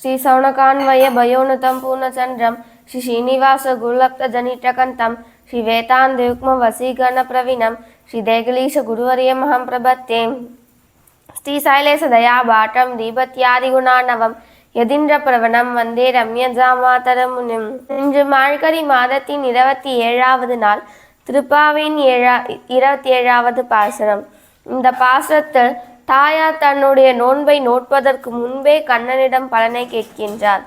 ஸ்ரீ சௌனகான்வய பயோனுதம் பூர்ணச்சந்திரம் ஸ்ரீ ஸ்ரீனிவாச குருலப்த ஜனிட்ரகந்தம் ஸ்ரீ வேதாந்தயுக்ம வசீகரண பிரவீணம் ஸ்ரீ தேகலீஷ குருவரியமஹம் பிரபத்தே ஸ்ரீ சைலேச தயாபாட்டம் தீபத்யாதிகுணாநவம் யதிந்திர பிரவணம் வந்தே ரம்யஜாமாதர முனிம். இன்று மார்கழி மாதத்தின் 27வது நாள், திருப்பாவின் 27வது பாசுரம். இந்த பாசுரத்தில் தாயார் தன்னுடைய நோன்பை நோட்பதற்கு முன்பே கண்ணனிடம் பலனை கேட்கின்றார்.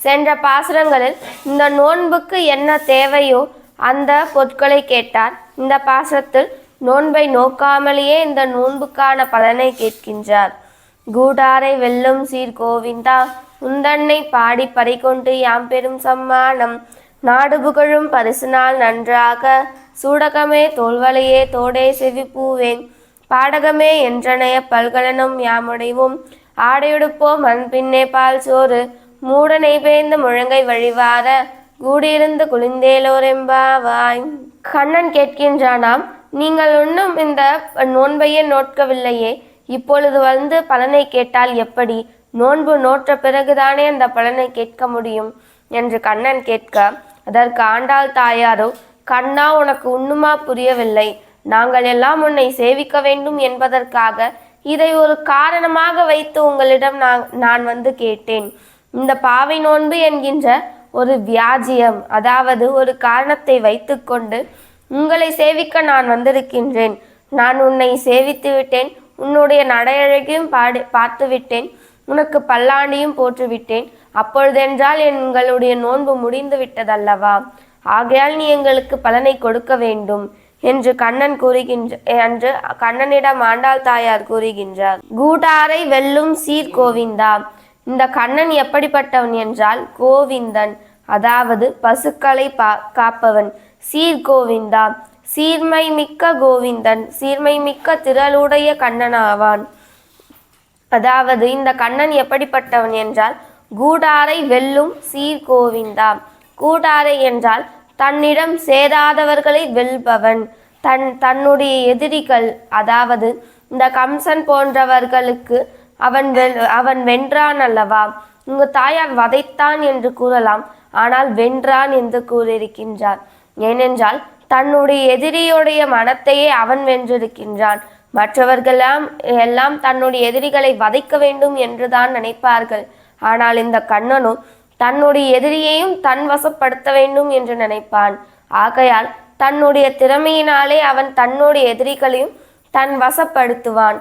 சென்ற பாசுரங்களில் இந்த நோன்புக்கு என்ன தேவையோ அந்த பொருட்களை கேட்டார். இந்த பாசுரத்தில் நோன்பை நோக்காமலேயே இந்த நோன்புக்கான பலனை கேட்கின்றார். கூடாரை வெல்லும் சீர் கோவிந்தா, உந்தன்னை பாடி பறிகொண்டு யாம் பெரும் சம்மானம், நாடு புகழும் பரிசு நாள் நன்றாக, சூடகமே தோல்வளையே தோடே செவி பூவேன், பாடகமே என்றனைய பல்கலனும் யாமுடைவோம், ஆடையுடுப்போம் மண் பின்னே பால் சோறு, மூடனை பேய்ந்த முழங்கை வழிவார, கூடியிருந்து குளிந்தேலோரெம்பாவாய். கண்ணன் கேட்கின்றானாம், நீங்கள் இன்னும் இந்த நோன்பையே நோட்கவில்லையே, இப்பொழுது வந்து பலனை கேட்டால் எப்படி? நோன்பு நோற்ற பிறகுதானே அந்த பலனை கேட்க முடியும் என்று கண்ணன் கேட்க, அதற்கு ஆண்டாள் தாயாரோ, கண்ணா, உனக்கு இன்னுமா புரியவில்லை? நாங்கள் எல்லாம் உன்னை சேவிக்க வேண்டும் என்பதற்காக இதை ஒரு காரணமாக வைத்து உங்களிடம் நான் வந்து கேட்டேன். இந்த பாவை நோன்பு என்கின்ற ஒரு வியாஜியம், அதாவது ஒரு காரணத்தை வைத்துக்கொண்டு உங்களை சேவிக்க நான் வந்திருக்கின்றேன். நான் உன்னை சேவித்து விட்டேன், உன்னுடைய நடையழகையும் பார்த்து விட்டேன், உனக்கு பல்லாண்டியும் போற்றுவிட்டேன். அப்பொழுதென்றால் எங்களுடைய நோன்பு முடிந்து விட்டதல்லவா? ஆகையால் நீ எங்களுக்கு பலனை கொடுக்க வேண்டும் என்று கண்ணனிடம் ஆண்டாள் தாயார் கூறுகின்றார். கூடாரை வெல்லும் சீர் கோவிந்தா. இந்த கண்ணன் எப்படிப்பட்டவன் என்றால் கோவிந்தன், அதாவது பசுக்களை காப்பவன். சீர் கோவிந்தா, சீர்மை மிக்க கோவிந்தன், சீர்மை மிக்க திரளுடைய கண்ணனாவான். அதாவது இந்த கண்ணன் எப்படிப்பட்டவன் என்றால் கூடாரை வெல்லும் சீர் கோவிந்தா. கூடாரை என்றால் தன்னிடம் சேராதவர்களை வெல்பவன். தன்னுடைய எதிரிகள், அதாவது இந்த கம்சன் போன்றவர்களுக்கு அவன் வென்றான் அல்லவா? இங்கு தாயார் வதைத்தான் என்று கூறலாம், ஆனால் வென்றான் என்று கூறியிருக்கின்றார். ஏனென்றால் தன்னுடைய எதிரியுடைய மனத்தையே அவன் வென்றிருக்கின்றான். மற்றவர்களெல்லாம் தன்னுடைய எதிரிகளை வதைக்க வேண்டும் என்றுதான் நினைப்பார்கள். ஆனால் இந்த கண்ணனும் தன்னுடைய எதிரியையும் தன் வசப்படுத்த வேண்டும் என்று நினைப்பான். ஆகையால் தன்னுடைய திறமையினாலே அவன் தன்னுடைய எதிரிகளையும் தன் வசப்படுத்துவான்.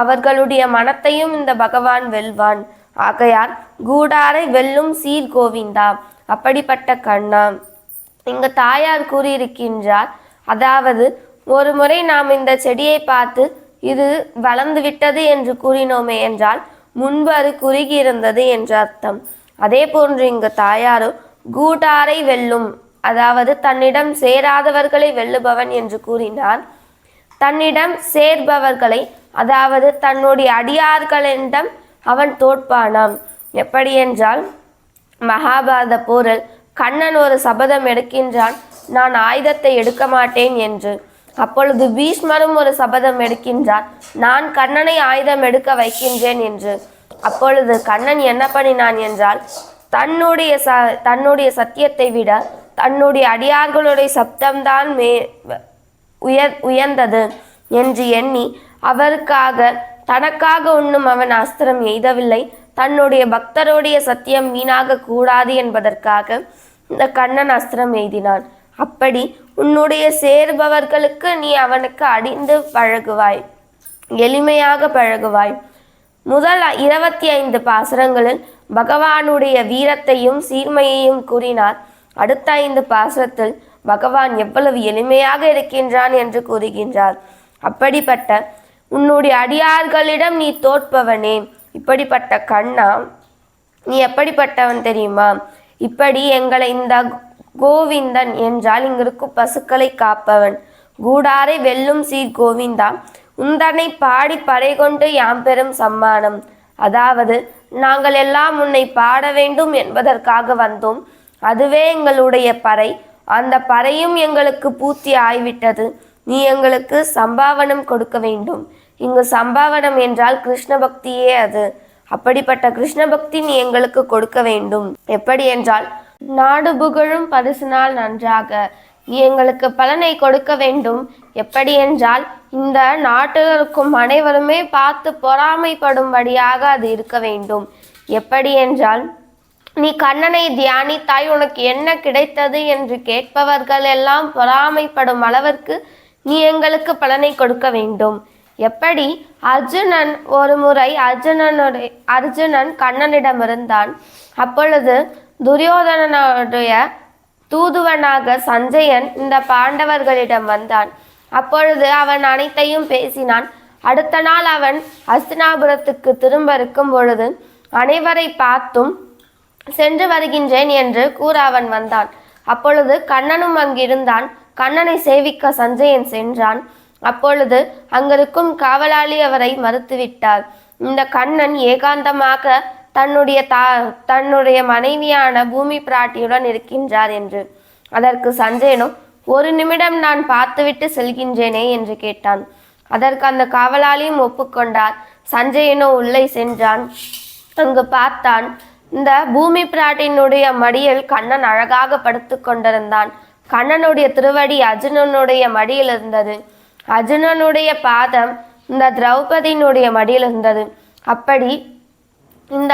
அவர்களுடைய மனத்தையும் இந்த பகவான் வெல்வான். ஆகையால் கூடாரை வெல்லும் சீர் கோவிந்தா, அப்படிப்பட்ட கண்ணா. இங்கு தாயார் கூறியிருக்கின்றார், அதாவது ஒரு முறை நாம் இந்த செடியை பார்த்து இது வளர்ந்து விட்டது என்று கூறினோமே என்றால் முன்பு அது குறுகி இருந்தது என்று அர்த்தம். அதே போன்று இங்கு தாயாரோ கூடாரை வெல்லும், அதாவது தன்னிடம் சேராதவர்களை வெல்லுபவன் என்று கூறினார். தன்னிடம் சேர்பவர்களை, அதாவது தன்னுடைய அடியார்களிடம் அவன் தோற்பானாம். எப்படி என்றால் மகாபாரத போரில் கண்ணன் ஒரு சபதம் எடுக்கின்றான், நான் ஆயுதத்தை எடுக்க மாட்டேன் என்று. அப்பொழுது பீஷ்மரும் ஒரு சபதம் எடுக்கின்றார், நான் கண்ணனை ஆயுதம் எடுக்க வைக்கின்றேன் என்று. அப்பொழுது கண்ணன் என்ன பண்ணினான் என்றால் தன்னுடைய சத்தியத்தை விட தன்னுடைய அடியார்களுடைய சப்தம்தான் உயர்ந்தது என்று எண்ணி தனக்காக ஒன்றும் அவன் அஸ்திரம் எய்தவில்லை. தன்னுடைய பக்தருடைய சத்தியம் வீணாக கூடாது என்பதற்காக இந்த கண்ணன் அஸ்திரம் எய்தினான். அப்படி உன்னுடைய சேர்பவர்களுக்கு நீ அவனுக்கு அடிந்து பழகுவாய், எளிமையாக பழகுவாய். முதல் 25 பாசுரங்களில் பகவானுடைய வீரத்தையும் சீர்மையையும் கூறினார். அடுத்த 5 பாசுரத்தில் பகவான் எவ்வளவு எளிமையாக இருக்கின்றான் என்று கூறுகின்றார். அப்படிப்பட்ட உன்னுடைய அடியார்களிடம் நீ தோற்பவனே, இப்படிப்பட்ட கண்ணா, நீ எப்படிப்பட்டவன் தெரியுமா? இப்படி எங்களை இந்த கோவிந்தன் என்றால் இங்கிருக்கும் பசுக்களை காப்பவன். கூடாரை வெல்லும் சீர் கோவிந்தா, உந்தனை பாடி பறை கொண்டு யாம் பெரும் சம்மானம். அதாவது நாங்கள் எல்லாம் உன்னை பாட வேண்டும் என்பதற்காக வந்தோம். அதுவே எங்களுடைய பறை. அந்த பறையும் எங்களுக்கு பூர்த்தி ஆய்விட்டது. நீ எங்களுக்கு சம்பாவனம் கொடுக்க வேண்டும். இங்கு சம்பாவனம் என்றால் கிருஷ்ண பக்தியே அது. அப்படிப்பட்ட கிருஷ்ண பக்தி நீ எங்களுக்கு கொடுக்க வேண்டும். எப்படி என்றால், நாடு புகழும் பரிசினால் நன்றாக நீ எங்களுக்கு பலனை கொடுக்க வேண்டும். எப்படி என்றால், இந்த நாட்டில் இருக்கும் அனைவருமே பார்த்து பொறாமைப்படும்படியாக அது இருக்க வேண்டும். எப்படி என்றால், நீ கண்ணனை தியானித்தாய், உனக்கு என்ன கிடைத்தது என்று கேட்பவர்கள் எல்லாம் பொறாமைப்படும் அளவிற்கு நீ எங்களுக்கு பலனை கொடுக்க வேண்டும். எப்படி அர்ஜுனன் ஒரு முறை அர்ஜுனன் கண்ணனிடம் இருந்தான். அப்பொழுது துரியோதனனுடைய தூதுவனாக சஞ்சயன் இந்த பாண்டவர்களிடம் வந்தான். அப்பொழுது அவன் அனைத்தையும் பேசினான். அடுத்த நாள் அவன் ஹஸ்தினாபுரத்துக்கு திரும்ப இருக்கும் பொழுது அனைவரை பார்த்தும் சென்று வருகின்றேன் என்று கூற அவன் வந்தான். அப்பொழுது கண்ணனும் அங்கிருந்தான். கண்ணனை சேவிக்க சஞ்சயன் சென்றான். அப்பொழுது அங்கிருக்கும் காவலாளி அவரை மறுத்துவிட்டார். இந்த கண்ணன் ஏகாந்தமாக தன்னுடைய மனைவியான பூமி பிராட்டியுடன் இருக்கின்றார் என்று. அதற்கு சஞ்சயனோ, ஒரு நிமிடம் நான் பார்த்துவிட்டு செல்கின்றேனே என்று கேட்டான். அதற்கு அந்த காவலாளியும் ஒப்புக்கொண்டார். சஞ்சயனோ உள்ளே சென்றான். அங்கு பார்த்தான். இந்த பூமி பிராட்டினுடைய மடியில் கண்ணன் அழகாக படுத்து கொண்டிருந்தான். கண்ணனுடைய திருவடி அர்ஜுனனுடைய மடியில் இருந்தது. அர்ஜுனனுடைய பாதம் இந்த திரௌபதியினுடைய மடியில் இருந்தது. அப்படி இந்த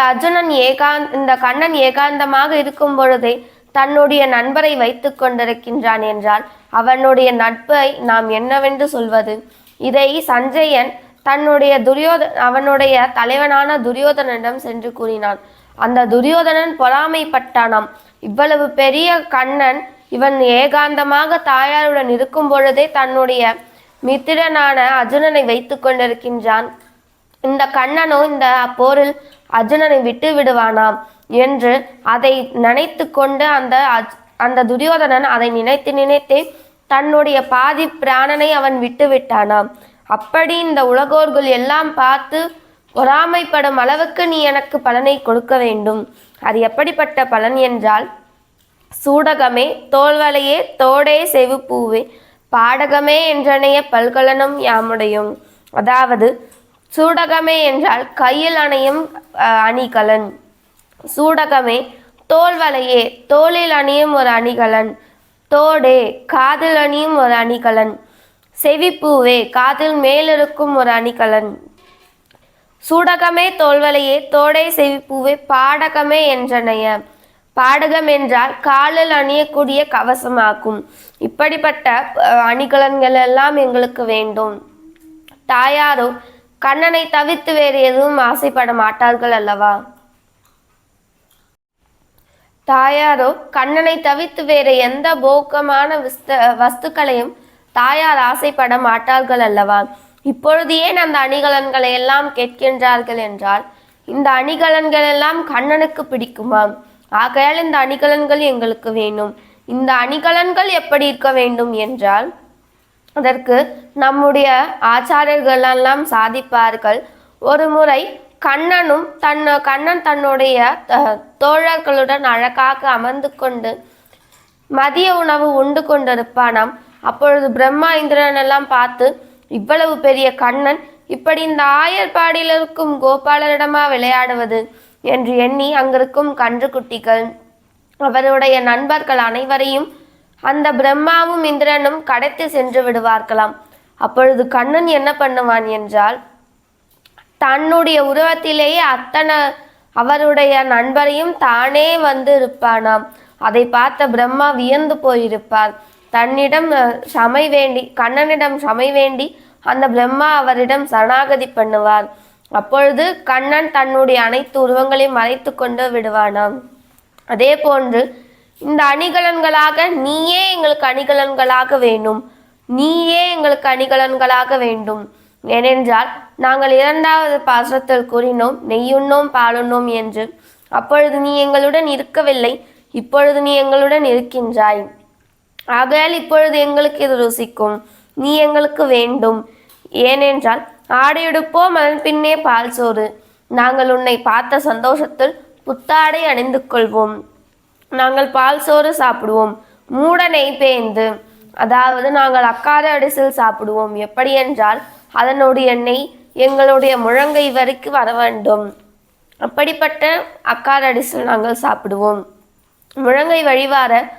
கண்ணன் ஏகாந்தமாக இருக்கும் பொழுதே தன்னுடைய நண்பரை வைத்து கொண்டிருக்கின்றான் என்றால் அவனுடைய நட்பை நாம் என்னவென்று சொல்வது? இதை சஞ்சயன் அவனுடைய தலைவனான துரியோதனனிடம் சென்று கூறினான். அந்த துரியோதனன் பொறாமைப்பட்டானாம். இவ்வளவு பெரிய கண்ணன் இவன் ஏகாந்தமாக தாயாருடன் இருக்கும் பொழுதே தன்னுடைய மித்திரனான அர்ஜுனனை வைத்து கொண்டிருக்கின்றான். இந்த கண்ணனோ இந்த போரில் அர்ஜுனனை விட்டு விடுவானாம் என்று அதை நினைத்து கொண்டு அந்த துரியோதனன் அதை நினைத்தே தன்னுடைய பாதி பிராணனை அவன் விட்டு விட்டானாம். அப்படி இந்த உலகோர்கள் எல்லாம் பார்த்து பொறாமைப்படும் அளவுக்கு நீ எனக்கு பலனை கொடுக்க வேண்டும். அது எப்படிப்பட்ட பலன் என்றால், சூடகமே தோல்வலையே தோடே செவிப்பூவே பாடகமே என்றனைய பல்கலனும் யாமுடையும். அதாவது சூடகமே என்றால் கையில் அணியும் அணிகலன். சூடகமே தோல்வலையே தோளில் அணியும் ஒரு அணிகலன். தோடே காதில் அணியும் ஒரு அணிகலன். செவிப்பூவே காதில் மேலிருக்கும் ஒரு அணிகலன். சூடகமே தோல்வலையே தோடை செவிப்பூவே பாடகமே என்றனைய. பாடகம் என்றால் காலில் அணியக்கூடிய கவசமாகும். இப்படிப்பட்ட அணிகலன்கள் எல்லாம் எங்களுக்கு வேண்டும். தாயாரோ கண்ணனை தவிர்த்து வேறு எதுவும் ஆசைப்பட மாட்டார்கள் அல்லவா? தாயாரோ கண்ணனை தவிர்த்து வேறு எந்த போக்கமான வஸ்துக்களையும் தாயார் ஆசைப்பட மாட்டார்கள் அல்லவா? இப்பொழுது ஏன் அந்த அணிகலன்களை எல்லாம் கேட்கின்றார்கள் என்றால், இந்த அணிகலன்கள் எல்லாம் கண்ணனுக்கு பிடிக்குமாம். ஆகையால் இந்த அணிகலன்கள் எங்களுக்கு வேண்டும். இந்த அணிகலன்கள் எப்படி இருக்க வேண்டும் என்றால், அதற்கு நம்முடைய ஆச்சாரியர்கள் எல்லாம் சாதிப்பார்கள். ஒரு முறை கண்ணன் தன்னுடைய தோழர்களுடன் அழகாக அமர்ந்து கொண்டு மதிய உணவு உண்டு கொண்டிருப்பானாம். அப்பொழுது பிரம்மா இந்திரன் எல்லாம் பார்த்து, இவ்வளவு பெரிய கண்ணன் இப்படி இந்த ஆயர்பாடியில் இருக்கும் கோபாலரிடமா விளையாடுவது என்று எண்ணி அங்கிருக்கும் கன்றுக்குட்டிகள் அவருடைய நண்பர்கள் அனைவரையும் அந்த பிரம்மாவும் இந்திரனும் கடத்தி சென்று விடுவார்களாம். அப்பொழுது கண்ணன் என்ன பண்ணுவான் என்றால், தன்னுடைய உருவத்திலேயே அவருடைய நண்பரையும் தானே வந்து இருப்பானாம். அதை பார்த்த பிரம்மா வியந்து போயிருப்பார். கண்ணனிடம் சமை வேண்டி அந்த பிரம்மா அவரிடம் சரணாகதி பண்ணுவார். அப்பொழுது கண்ணன் தன்னுடைய அனைத்து உருவங்களையும் மறைத்து கொண்டு விடுவானாம். அதே போன்று இந்த அணிகலன்களாக நீயே எங்களுக்கு அணிகலன்களாக வேண்டும். ஏனென்றால் நாங்கள் 2வது பாசுரத்தில் கூறினோம், நெய்யுண்ணோம் பாலுண்ணோம் என்று. அப்பொழுது நீ எங்களுடன் இருக்கவில்லை, இப்பொழுது நீ எங்களுடன் இருக்கின்றாய். ஆகையால் இப்பொழுது எங்களுக்கு இது ருசிக்கும், நீ எங்களுக்கு வேண்டும். ஏனென்றால் ஆடையுடுப்போம், அதன் பின்னே பால் சோறு. நாங்கள் உன்னை பார்த்த சந்தோஷத்தில் புத்தாடை அணிந்து கொள்வோம். நாங்கள் பால் சோறு சாப்பிடுவோம், மூட நெய் பேய்ந்து, அதாவது நாங்கள் அக்கார அடிசில் சாப்பிடுவோம். எப்படி என்றால் அதனுடைய நெய் எங்களுடைய முழங்கை வரைக்கும் வர வேண்டும். அப்படிப்பட்ட அக்காரடிசில் நாங்கள் சாப்பிடுவோம். முழங்கை வழிவார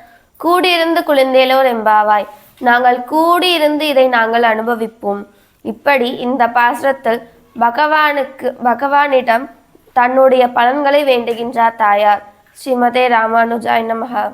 கூடியிருந்து குளிர்ந்தேலோர் எம்பாவாய். நாங்கள் கூடியிருந்து இதை நாங்கள் அனுபவிப்போம். இப்படி இந்த பாசுரத்தில் பகவானிடம் தன்னுடைய பலன்களை வேண்டுகின்றார் தாயார். ஸ்ரீமதே ராமானுஜாய நமஹ.